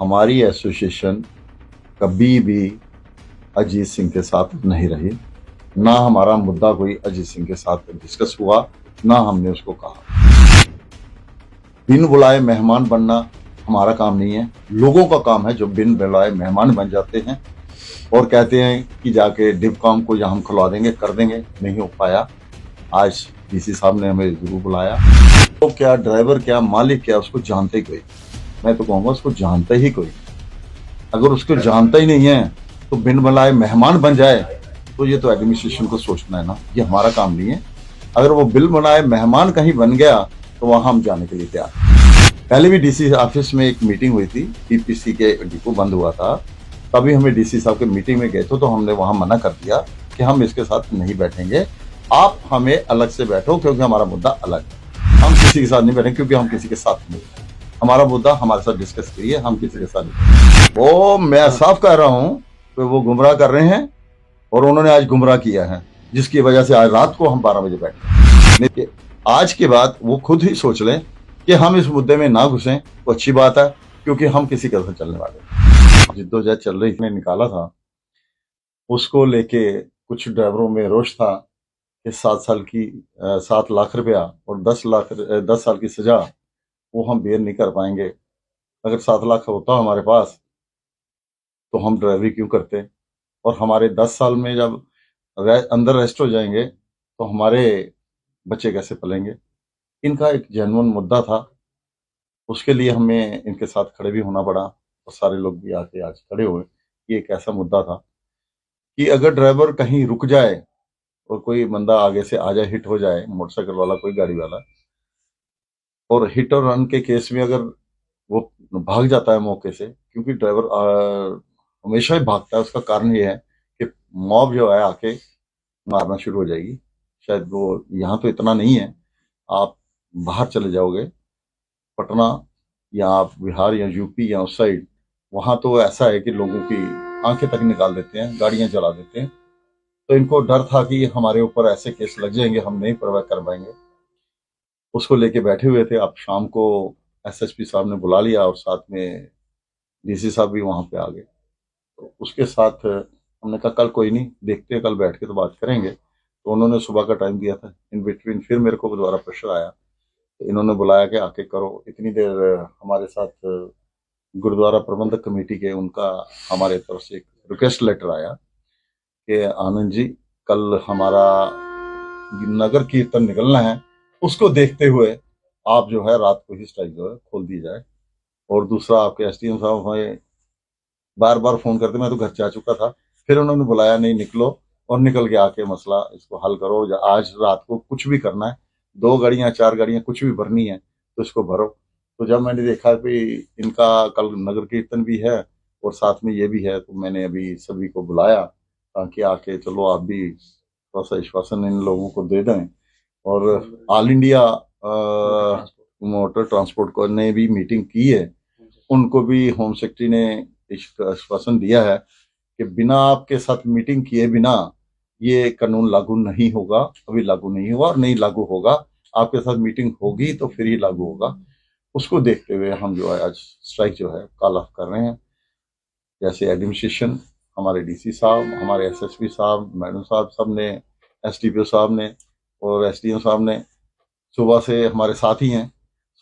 हमारी एसोसिएशन कभी भी अजीत सिंह के साथ नहीं रही, ना हमारा मुद्दा कोई अजीत सिंह के साथ डिस्कस हुआ, ना हमने उसको कहा। बिन बुलाए मेहमान बनना हमारा काम नहीं है, लोगों का काम है जो बिन बुलाए मेहमान बन जाते हैं और कहते हैं कि जाके डिवकॉम को यहाँ हम खुलवा देंगे, कर देंगे। नहीं हो पाया। आज डीसी साहब ने हमें जरूर बुलाया। तो क्या ड्राइवर, क्या मालिक, क्या उसको जानते ही कोई? मैं तो कहूंगा उसको जानता ही कोई। अगर उसको जानता ही नहीं है तो बिन बुलाए मेहमान बन जाए, तो ये तो एडमिनिस्ट्रेशन को सोचना है ना, ये हमारा काम नहीं है। अगर वो बिन बुलाए मेहमान कहीं बन गया तो वहां हम जाने के लिए तैयार। पहले भी डीसी ऑफिस में एक मीटिंग हुई थी, टीपीसी के डिपो बंद हुआ था, तभी हमें डीसी साहब के मीटिंग में गए थे, तो हमने वहां मना कर दिया कि हम इसके साथ नहीं बैठेंगे, आप हमें अलग से बैठो, क्योंकि हमारा मुद्दा अलग है। हम किसी के साथ नहीं बैठेंगे, क्योंकि हम किसी के साथ नहीं। हमारा मुद्दा हमारे साथ डिस्कस करिए, हम किसी के साथ नहीं। वो मैं साफ कह रहा हूं कि वो गुमराह कर रहे हैं और उन्होंने आज गुमराह किया है, जिसकी वजह से आज रात को हम 12 बजे बैठे। आज के बाद वो खुद ही सोच लें कि हम इस मुद्दे में ना घुसें तो अच्छी बात है, क्योंकि हम किसी के साथ चलने वाले। जिद्दोजहद चल रही ने निकाला था, उसको लेके कुछ ड्राइवरों में रोष था कि 7 लाख रुपया और 10 साल की सजा वो हम बेयर नहीं कर पाएंगे। अगर 7 लाख होता हमारे पास तो हम ड्राइवरी क्यों करते? और हमारे 10 साल में जब अंदर रेस्ट हो जाएंगे तो हमारे बच्चे कैसे पलेंगे? इनका एक जेन्युइन मुद्दा था, उसके लिए हमें इनके साथ खड़े भी होना पड़ा और सारे लोग भी आके आज खड़े हुए। ये एक ऐसा मुद्दा था कि अगर ड्राइवर कहीं रुक जाए और कोई बंदा आगे से आ जाए, हिट हो जाए, मोटरसाइकिल वाला, कोई गाड़ी वाला, और हिट और रन के केस में अगर वो भाग जाता है मौके से, क्योंकि ड्राइवर हमेशा ही भागता है, उसका कारण ये है कि मॉब जो है आके मारना शुरू हो जाएगी। शायद वो यहाँ तो इतना नहीं है, आप बाहर चले जाओगे, पटना या आप बिहार या यूपी या उस साइड, वहां तो ऐसा है कि लोगों की आंखें तक निकाल देते हैं, गाड़ियां जला देते हैं। तो इनको डर था कि हमारे ऊपर ऐसे केस लग जाएंगे, हम नहीं परवाह कर पाएंगे। उसको लेके बैठे हुए थे। अब शाम को एसएसपी साहब ने बुला लिया और साथ में डीसी साहब भी वहां पे आ गए। तो उसके साथ हमने कहा कल कोई नहीं, देखते हैं, कल बैठ के तो बात करेंगे। तो उन्होंने सुबह का टाइम दिया था। इन बिटवीन फिर मेरे को दोबारा प्रेशर आया, तो इन्होंने बुलाया कि आके करो। इतनी देर हमारे साथ गुरुद्वारा प्रबंधक कमेटी के उनका हमारे तरफ से एक रिक्वेस्ट लेटर आया कि आनंद जी, कल हमारा नगर कीर्तन निकलना है, उसको देखते हुए आप जो है रात को ही स्ट्राइक जो है खोल दी जाए। और दूसरा, आपके एसडीएम साहब हमें बार बार फोन करते, मैं तो घर जा चुका था, फिर उन्होंने बुलाया, नहीं निकलो और निकल के आके मसला इसको हल करो। आज रात को कुछ भी करना है, 2 गाड़ियां 4 गाड़ियां कुछ भी भरनी है तो इसको भरो। तो जब मैंने देखा कि इनका कल नगर कीर्तन भी है और साथ में ये भी है, तो मैंने अभी सभी को बुलाया ताकि आके चलो आप भी थोड़ा सा आश्वासन इन लोगों को दे दें। और ऑल इंडिया मोटर ट्रांसपोर्ट को ने भी मीटिंग की है, उनको भी होम सेक्रेटरी ने आश्वासन दिया है कि बिना आपके साथ मीटिंग किए बिना ये कानून लागू नहीं होगा, अभी लागू नहीं हुआ और नहीं लागू होगा। आपके साथ मीटिंग होगी तो फिर ही लागू होगा। उसको देखते हुए हम जो है आज स्ट्राइक जो है कॉल ऑफ कर रहे हैं। जैसे एडमिनिस्ट्रेशन, हमारे डीसी साहब, हमारे एसएसपी साहब, मैडम साहब, सब ने, एसडीपीओ साहब ने और एसडीएम साहब ने सुबह से हमारे साथ ही हैं,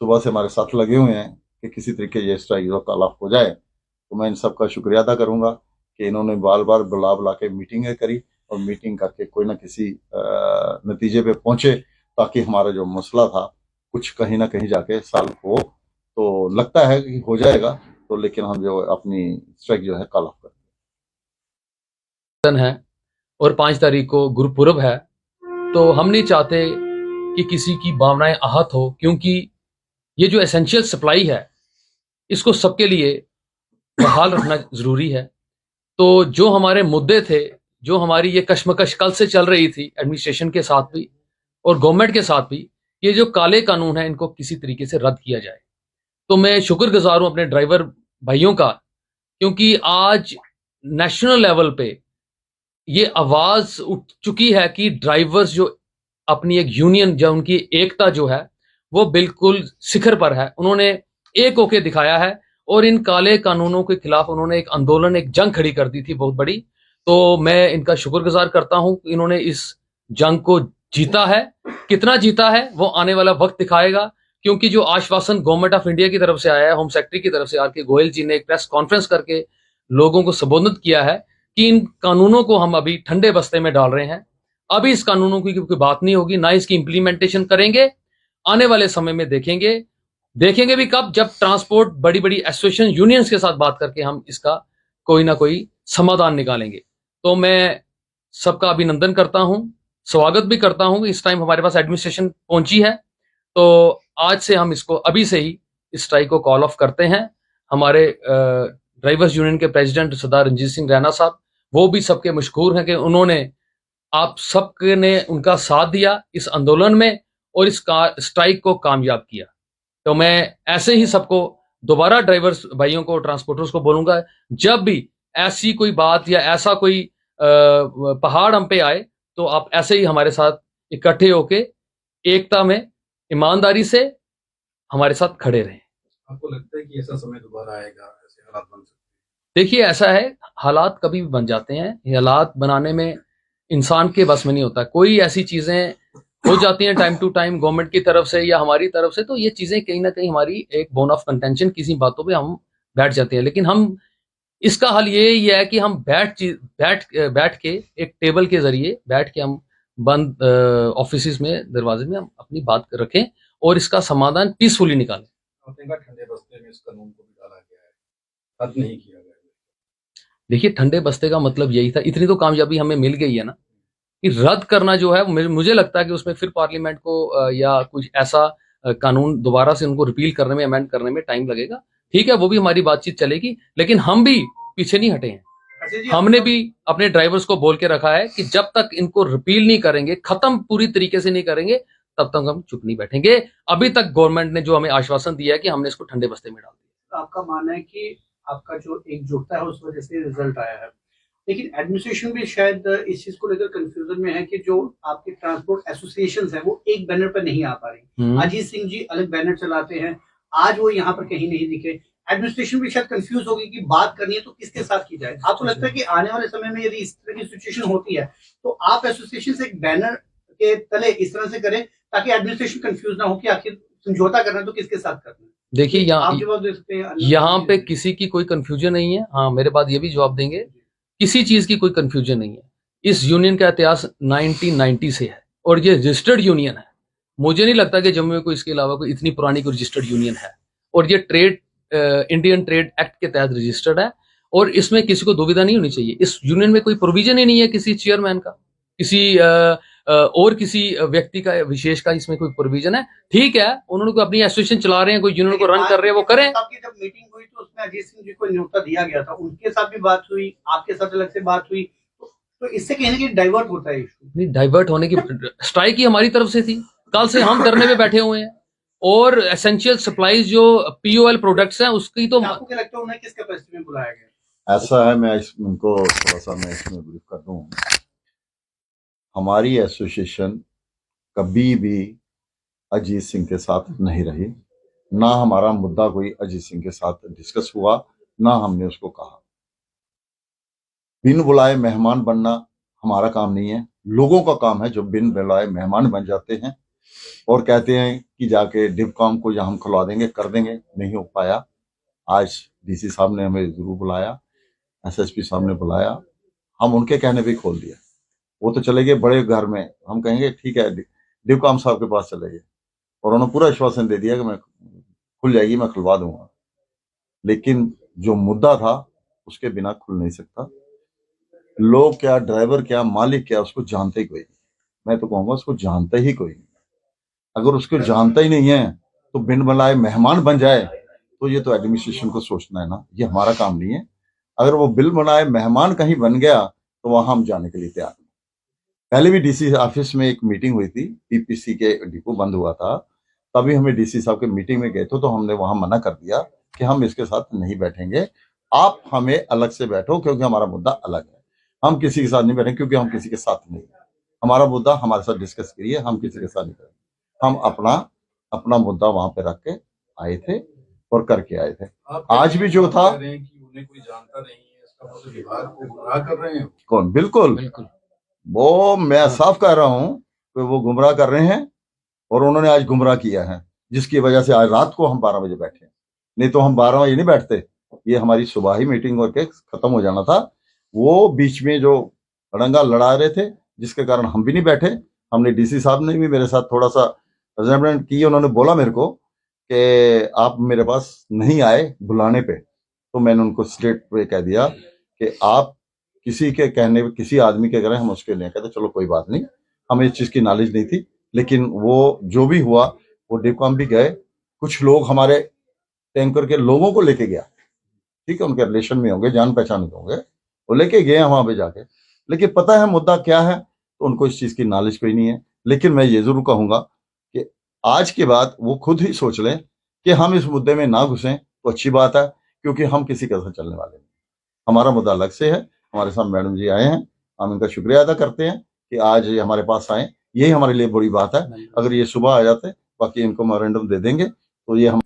सुबह से हमारे साथ लगे हुए हैं कि किसी तरीके ये स्ट्राइक जो कॉल ऑफ हो जाए। तो मैं इन सबका शुक्रिया अदा करूंगा कि इन्होंने बार बार बुला के मीटिंगें करी और मीटिंग करके कोई ना किसी नतीजे पे पहुंचे, ताकि हमारा जो मसला था कुछ कहीं ना कहीं जाके सॉल्व हो। तो लगता है कि हो जाएगा, तो लेकिन हम जो अपनी स्ट्राइक जो है कॉल ऑफ कर है और 5 तारीख को गुरुपुरब है, तो हम नहीं चाहते कि किसी की भावनाएं आहत हो, क्योंकि ये जो एसेंशियल सप्लाई है इसको सबके लिए बहाल रखना जरूरी है। तो जो हमारे मुद्दे थे, जो हमारी ये कश्मकश कल से चल रही थी एडमिनिस्ट्रेशन के साथ भी और गवर्नमेंट के साथ भी, ये जो काले कानून है इनको किसी तरीके से रद्द किया जाए। तो मैं शुक्रगुजार हूं अपने ड्राइवर भाइयों का, क्योंकि आज नेशनल लेवल पे ये आवाज उठ चुकी है कि ड्राइवर्स जो अपनी एक यूनियन, जो उनकी एकता जो है वो बिल्कुल शिखर पर है। उन्होंने एक होके दिखाया है और इन काले कानूनों के खिलाफ उन्होंने एक आंदोलन, एक जंग खड़ी कर दी थी बहुत बड़ी। तो मैं इनका शुक्रगुजार करता हूं कि इन्होंने इस जंग को जीता है। कितना जीता है वो आने वाला वक्त दिखाएगा, क्योंकि जो आश्वासन गवर्नमेंट ऑफ इंडिया की तरफ से आया है, होम सेक्रेटरी की तरफ से आर.के. गोयल जी ने एक प्रेस कॉन्फ्रेंस करके लोगों को संबोधित किया है कि इन कानूनों को हम अभी ठंडे बस्ते में डाल रहे हैं। अभी इस कानूनों की कोई बात नहीं होगी, ना इसकी इंप्लीमेंटेशन करेंगे। आने वाले समय में देखेंगे भी कब, जब ट्रांसपोर्ट बड़ी बड़ी एसोसिएशन यूनियंस के साथ बात करके हम इसका कोई ना कोई समाधान निकालेंगे। तो मैं सबका अभिनंदन करता हूं, स्वागत भी करता हूं। इस टाइम हमारे पास एडमिनिस्ट्रेशन पहुंची है, तो आज से हम इसको अभी से ही इस स्ट्राइक को कॉल ऑफ करते हैं। हमारे ड्राइवर्स यूनियन के प्रेसिडेंट सरदार रंजीत सिंह रैना साहब, वो भी सबके मशहूर हैं कि उन्होंने आप सबने उनका साथ दिया इस आंदोलन में और इस स्ट्राइक को कामयाब किया। तो मैं ऐसे ही सबको दोबारा ड्राइवर्स भाइयों को, ट्रांसपोर्टर्स को बोलूंगा, जब भी ऐसी कोई बात या ऐसा कोई पहाड़ हम पे आए तो आप ऐसे ही हमारे साथ इकट्ठे होके एकता में ईमानदारी से हमारे साथ खड़े रहें। आपको लगता है कि ऐसा समय दोबारा आएगा, ऐसे हालात बन सकते हैं? देखिए, ऐसा है, हालात कभी भी बन जाते हैं। ये हालात बनाने में इंसान के बस में नहीं होता। कोई ऐसी चीजें हो जाती हैं टाइम टू टाइम गवर्नमेंट की तरफ से या हमारी तरफ से, तो ये चीजें कहीं ना कहीं हमारी एक बोन ऑफ कंटेंशन, किसी बातों पे हम बैठ जाते हैं। लेकिन हम इसका हल ये ही है कि हम बैठ के एक टेबल के जरिए बैठ के हम बंद ऑफिस में, दरवाजे में हम अपनी बात रखें और इसका समाधान पीसफुली निकालें। ठंडे बस्ते में इस कानून को भी डाला गया है, रद्द नहीं किया गया। देखिए, ठंडे बस्ते का मतलब यही था, इतनी तो कामयाबी हमें मिल गई है ना, कि रद्द करना जो है, मुझे लगता है कि उसमें फिर पार्लियामेंट को या कुछ ऐसा कानून दोबारा से उनको रिपील करने में, अमेंड करने में टाइम लगेगा। ठीक है, वो भी हमारी बातचीत चलेगी, लेकिन हम भी पीछे नहीं हटे हैं। हमने भी अपने ड्राइवर्स को बोल के रखा है कि जब तक इनको रिपील नहीं करेंगे, खत्म पूरी तरीके से नहीं करेंगे, तब तक हम चुप नहीं बैठेंगे। अभी तक गवर्नमेंट ने जो हमें आश्वासन दिया है कि हमने इसको ठंडे बस्ते में डाल दिया। आपका मानना है कि आपका जो एकजुटता है उस वजह से रिजल्ट आया है, लेकिन एडमिनिस्ट्रेशन भी शायद इस चीज को लेकर कंफ्यूजन में है कि जो आपके ट्रांसपोर्ट एसोसिएशन है वो एक बैनर पर नहीं आ पा रही। अजीत सिंह जी अलग बैनर चलाते हैं, आज वो यहाँ पर कहीं नहीं दिखे। एडमिनिस्ट्रेशन भी शायद कंफ्यूज होगी कि बात करनी है तो किसके साथ की जाए। आपको लगता है कि आने वाले समय में यदि इस तरह की सिचुएशन होती है तो आप एसोसिएशन से एक बैनर के तले इस तरह से करें ताकि एडमिनिस्ट्रेशन कंफ्यूज ना हो कि आखिर समझौता करना है तो किसके साथ करना है? देखिए, यहाँ पे हैं। किसी की कोई कंफ्यूजन नहीं है। हाँ, मेरे बाद ये भी जवाब देंगे, किसी चीज की कोई कंफ्यूजन नहीं है। इस यूनियन का इतिहास 1990 से है और ये रजिस्टर्ड यूनियन है। मुझे नहीं लगता कि जम्मू में कोई इसके अलावा कोई इतनी पुरानी कोई रजिस्टर्ड यूनियन है, और ये इंडियन ट्रेड एक्ट के तहत रजिस्टर्ड है और इसमें किसी को दुविधा नहीं होनी चाहिए। इस यूनियन में कोई प्रोविजन ही नहीं है किसी चेयरमैन का, किसी और किसी व्यक्ति का विशेष का इसमें कोई प्रोविजन है। ठीक है, उन्होंने कोई अपनी एसोसिएशन चला रहे हैं, कोई यूनियन को रन कर रहे हैं, वो करें। आपकी जब मीटिंग हुई तो उसमें अजीत सिंह जी को न्योता दिया गया था, उनके साथ भी बात हुई, आपके साथ अलग से बात हुई, तो इससे कहीं ना कहीं डाइवर्ट होता है इशू। नहीं, डाइवर्ट होने की स्ट्राइक ही हमारी तरफ से थी। कल से हम धरने पे बैठे हुए हैं और एसेंशियल सप्लाईज जो पीओएल प्रोडक्ट्स हैं उसकी तो आपको क्या लगता है उन्हें किस कैपेसिटी में बुलाया गया? ऐसा है, मैं उनको थोड़ा सा मैं इसमें ब्रीफ कर दूं। हमारी एसोसिएशन कभी भी अजीत सिंह के साथ नहीं रही, ना हमारा मुद्दा कोई अजीत सिंह के साथ डिस्कस हुआ, ना हमने उसको कहा। बिन बुलाए मेहमान बनना हमारा काम नहीं है, लोगों का काम है जो बिन बुलाए मेहमान बन जाते हैं और कहते हैं कि जाके डिवकॉम को या हम खुलवा देंगे, कर देंगे। नहीं हो पाया। आज डीसी साहब ने हमें जरूर बुलाया, एसएसपी साहब ने बुलाया, हम उनके कहने पे खोल दिया। वो तो चले गए बड़े घर में, हम कहेंगे ठीक है डिवकॉम साहब के पास चले गए और उन्होंने पूरा आश्वासन दे दिया कि मैं खुल जाएगी, मैं खुलवा दूंगा। लेकिन जो मुद्दा था उसके बिना खुल नहीं सकता। लोग क्या, ड्राइवर क्या, मालिक क्या, उसको जानते ही कोई नहीं। मैं तो कहूंगा उसको जानते ही कोई नहीं। अगर उसको जानता ही नहीं है तो बिन बुलाए मेहमान बन जाए तो ये तो एडमिनिस्ट्रेशन को सोचना है ना, ये हमारा काम नहीं है। अगर वो बिल बनाए मेहमान कहीं बन गया तो वहां हम जाने के लिए तैयार हैं। पहले भी डीसी ऑफिस में एक मीटिंग हुई थी, पीपीसी के डिपो बंद हुआ था, तभी हमें डीसी साहब के मीटिंग में गए थे तो हमने वहां मना कर दिया कि हम इसके साथ नहीं बैठेंगे, आप हमें अलग से बैठो क्योंकि हमारा मुद्दा अलग है। हम किसी के साथ नहीं बैठेंगे क्योंकि हम किसी के साथ नहीं है। हमारा मुद्दा हमारे साथ डिस्कस करिए, हम किसी के साथ नहीं करेंगे। हम अपना मुद्दा वहां पे रख के आए थे और करके आए थे। आप आज भी जो था- कह रहे हैं कि उन्हें कोई जानता नहीं है, इसका मतलब विभाग को गुमराह कर रहे हैं। कौन? बिल्कुल, बिल्कुल वो मैं साफ कह रहा हूं कि वो गुमराह कर रहे हैं और उन्होंने आज गुमराह किया है, जिसकी वजह से आज रात को हम 12 बजे बैठे। नहीं तो हम 12 बजे नहीं बैठते, ये हमारी सुबह ही मीटिंग करके खत्म हो जाना था। वो बीच में जो अड़ंगा लड़ा रहे थे, जिसके कारण हम भी नहीं बैठे। हमने डीसी साहब ने भी मेरे साथ थोड़ा सा रिजेंटमेंट की। उन्होंने बोला मेरे को कि आप मेरे पास नहीं आए बुलाने पे, तो मैंने उनको स्ट्रेट पे कह दिया कि आप किसी के कहने पे, किसी आदमी के करें, हम उसके लिए कहते चलो कोई बात नहीं, हमें इस चीज की नॉलेज नहीं थी। लेकिन वो जो भी हुआ, वो डिपकॉम भी गए, कुछ लोग हमारे टैंकर के लोगों को लेके गया, ठीक है, उनके रिलेशन में होंगे, जान पहचान के होंगे, वो लेके गए वहां पे जाके। लेकिन पता है मुद्दा क्या है, तो उनको इस चीज की नॉलेज कोई नहीं है। लेकिन मैं ये जरूर कहूंगा कि आज के बाद वो खुद ही सोच लें कि हम इस मुद्दे में ना घुसें तो अच्छी बात है, क्योंकि हम किसी का साथ चलने वाले नहीं। हमारा मुद्दा अलग से है। हमारे साथ मैडम जी आए हैं, हम इनका शुक्रिया अदा करते हैं कि आज ये हमारे पास आए, यही हमारे लिए बड़ी बात है। अगर ये सुबह आ जाते, बाकी इनको मेमोरेंडम दे देंगे, तो ये हम